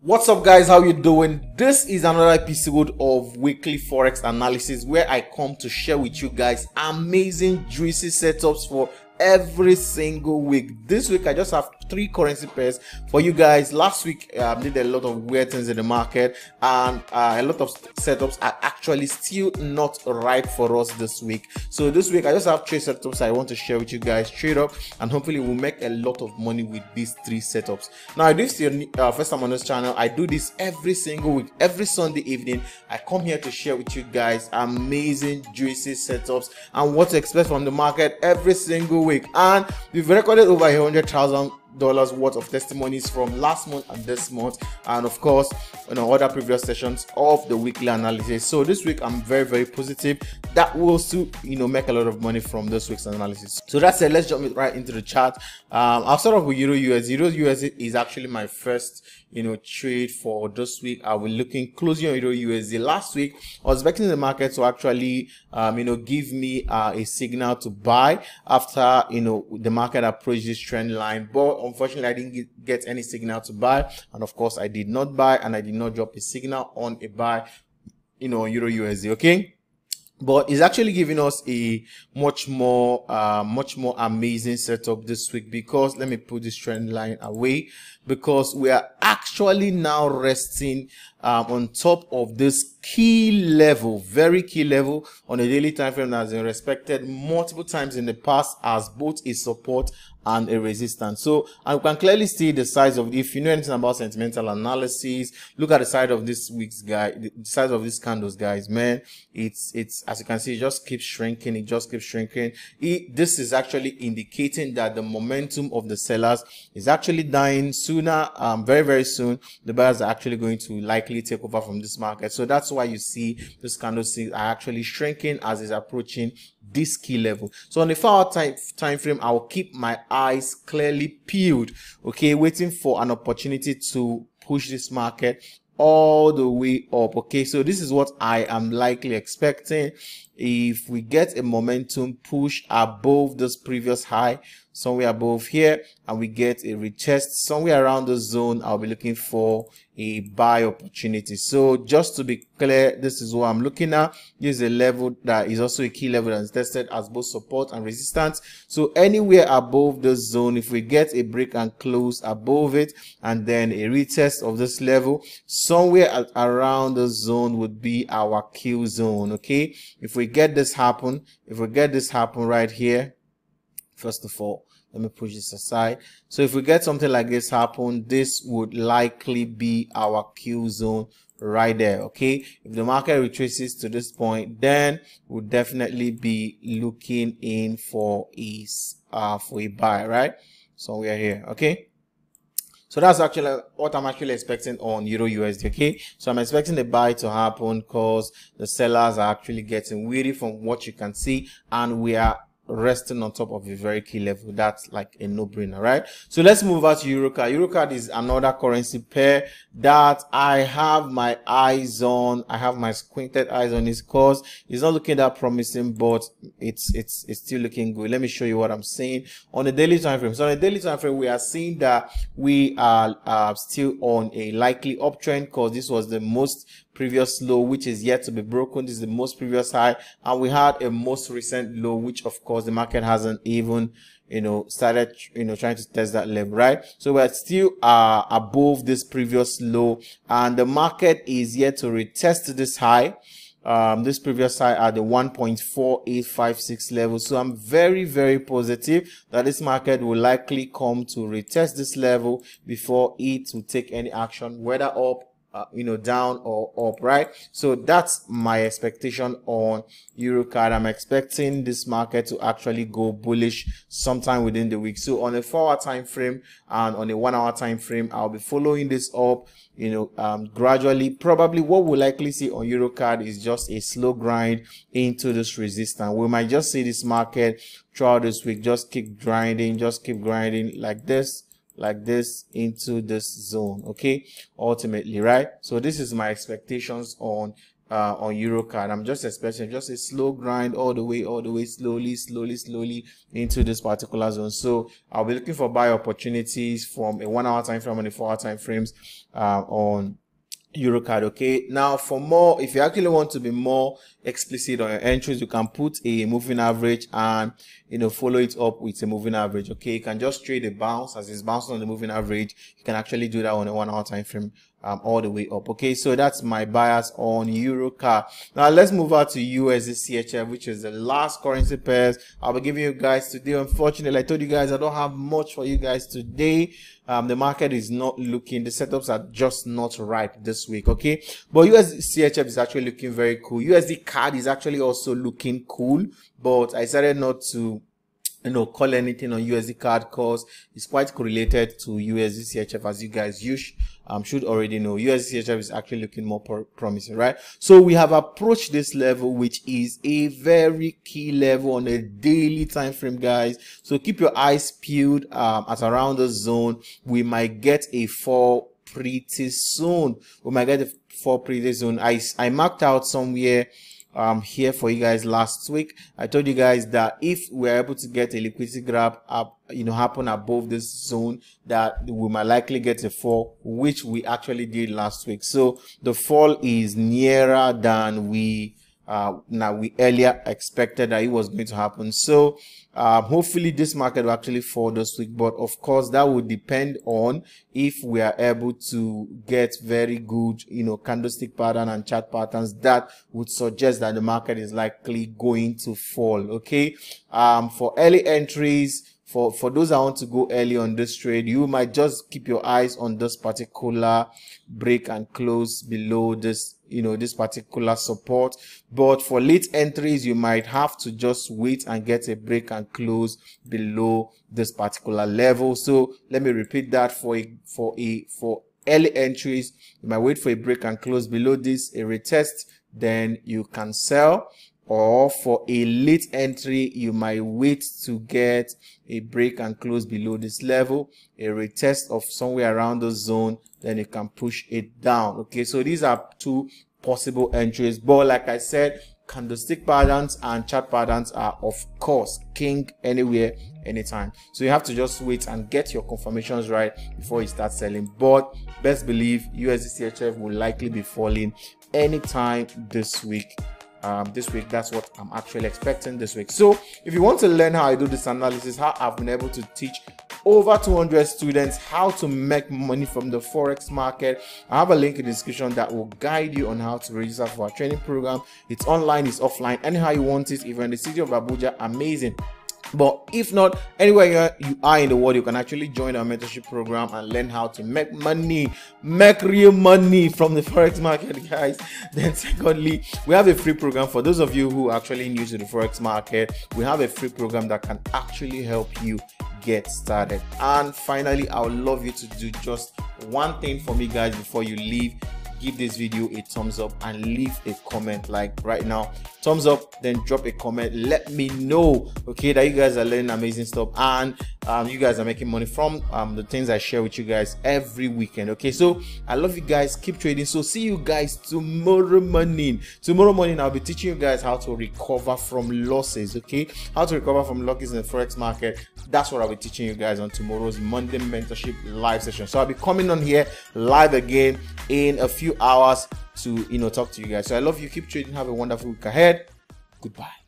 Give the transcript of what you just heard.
What's up, guys? How you doing? This is another episode of weekly forex analysis where I come to share with you guys amazing juicy setups for every single week. This week I just have 3 currency pairs for you guys. Last week did a lot of weird things in the market, and a lot of setups are actually still not right for us this week. So this week I just have 3 setups I want to share with you guys straight up, and hopefully we'll make a lot of money with these 3 setups. Now, if this is your first time on this channel, I do this every single week. Every Sunday evening I come here to share with you guys amazing juicy setups and what to expect from the market every single week. And we've recorded over $100,000 worth of testimonies from last month and this month, and of course other previous sessions of the weekly analysis. So this week I'm very positive that we'll still make a lot of money from this week's analysis. So that's it. Let's jump right into the chart. I'll start off with Euro USD. Euro USD is actually my first trade for this week. I will looking closely on Euro USD. Last week I was expecting the market to actually give me a signal to buy after the market approached this trend line, but unfortunately I didn't get any signal to buy, and of course I did not buy, and I did not drop a signal on a buy on Euro USD. Okay, but it's actually giving us a much more amazing setup this week, because let me put this trend line away, because we are actually now resting on top of this key level, very key level on a daily time frame that has been respected multiple times in the past as both a support and a resistance. So, and we can clearly see the size of, if you know anything about sentimental analysis, look at the size of this week's guy, the size of these candles, guys. Man, it's as you can see, it just keeps shrinking. It just keeps shrinking. This is actually indicating that the momentum of the sellers is actually dying sooner. Very soon the buyers are actually going to likely take over from this market. So that's why you see this candlestick are actually shrinking as it's approaching this key level. So on the 4 hour time frame, I will keep my eyes clearly peeled, okay, waiting for an opportunity to push this market all the way up. Okay, so this is what I am likely expecting. If we get a momentum push above this previous high, somewhere above here, and we get a retest somewhere around the zone, I'll be looking for a buy opportunity. So just to be clear, this is what I'm looking at. This is a level that is also a key level that is tested as both support and resistance. So anywhere above this zone, if we get a break and close above it, and then a retest of this level, somewhere around the zone would be our kill zone. Okay, if we get this happen, right here, first of all, let me push this aside. So if we get something like this happen, this would likely be our Q zone right there. Okay, if the market retraces to this point, then we'll definitely be looking in for a buy, right? So we are here. Okay, so that's actually what I'm actually expecting on Euro USD. Okay, so I'm expecting the buy to happen because the sellers are actually getting weary from what you can see, and we are resting on top of a very key level. That's like a no-brainer, right? So let's move out to Eurocard. Eurocard is another currency pair that I have my eyes on. I have my squinted eyes on this because it's not looking that promising, but it's still looking good. Let me show you what I'm saying on the daily time frame. So on the daily time frame, we are seeing that we are still on a likely uptrend, because this was the most previous low, which is yet to be broken. This is the most previous high, and we had a most recent low, which of course the market hasn't even started trying to test that level, right? So we're still above this previous low, and the market is yet to retest this high, this previous high at the 1.4856 level. So I'm very positive that this market will likely come to retest this level before it will take any action, whether up, down or up, right? So that's my expectation on Eurocard. I'm expecting this market to actually go bullish sometime within the week. So on a 4 hour time frame and on a 1 hour time frame, I'll be following this up, gradually. Probably what we'll likely see on Eurocard is just a slow grind into this resistance. We might just see this market throughout this week just keep grinding like this into this zone. Okay, ultimately, right? So this is my expectations on on Eurocard. I'm just expecting just a slow grind all the way, slowly into this particular zone. So I'll be looking for buy opportunities from a 1 hour time frame and a 4 hour time frames on Eurocard. Okay, now for more, if you actually want to be more explicit on your entries, you can put a moving average and follow it up with a moving average. Okay, you can just trade a bounce as it's bouncing on the moving average. You can actually do that on a 1 hour time frame all the way up. Okay, so that's my bias on Eurocard. Now let's move out to USD CHF, which is the last currency pairs I'll be giving you guys today. Unfortunately, I told you guys I don't have much for you guys today. The market is not looking, the setups are just not right this week. Okay, but USD CHF is actually looking very cool. USD CAD is actually also looking cool, but I decided not to call anything on USD CAD because it's quite correlated to USD CHF, as you guys should already know. USD CHF is actually looking more promising, right? So we have approached this level, which is a very key level on a daily time frame, guys. So keep your eyes peeled at around the zone. We might get a fall pretty soon. I marked out somewhere here for you guys last week. I told you guys that if we're able to get a liquidity grab up, happen above this zone, that we might likely get a fall, which we actually did last week. So the fall is nearer than we earlier expected that it was going to happen. So hopefully this market will actually fall this week, but of course that would depend on if we are able to get very good candlestick pattern and chart patterns that would suggest that the market is likely going to fall. Okay, for early entries, for those that want to go early on this trade, you might just keep your eyes on this particular break and close below this this particular support. But for late entries, you might have to just wait and get a break and close below this particular level. So let me repeat that: for early entries, you might wait for a break and close below this, a retest, then you can sell. Or for a late entry, you might wait to get a break and close below this level, a retest of somewhere around the zone, then you can push it down. Okay, so these are two possible entries, but like I said, candlestick patterns and chart patterns are of course king anywhere, anytime. So you have to just wait and get your confirmations right before you start selling. But best believe USD CHF will likely be falling anytime this week. That's what I'm actually expecting this week. So if you want to learn how I do this analysis, how I've been able to teach over 200 students how to make money from the Forex market, I have a link in the description that will guide you on how to register for our training program. It's online, it's offline, anyhow you want it. If you're in the city of Abuja, amazing. But if not, anywhere you are in the world, you can actually join our mentorship program and learn how to make money, make real money from the Forex market, guys. Then secondly, we have a free program for those of you who are actually new to the Forex market. We have a free program that can actually help you get started. And finally, I would love you to do just one thing for me, guys, before you leave. Give this video a thumbs up and leave a comment, like right now. Thumbs up, then drop a comment. Let me know, okay, that you guys are learning amazing stuff and you guys are making money from the things I share with you guys every weekend. Okay, so I love you guys. Keep trading. So see you guys tomorrow morning. Tomorrow morning I'll be teaching you guys how to recover from losses. Okay, how to recover from losses in the Forex market. That's what I'll be teaching you guys on tomorrow's Monday mentorship live session. So I'll be coming on here live again in a few hours to talk to you guys. So I love you. Keep trading. Have a wonderful week ahead. Goodbye.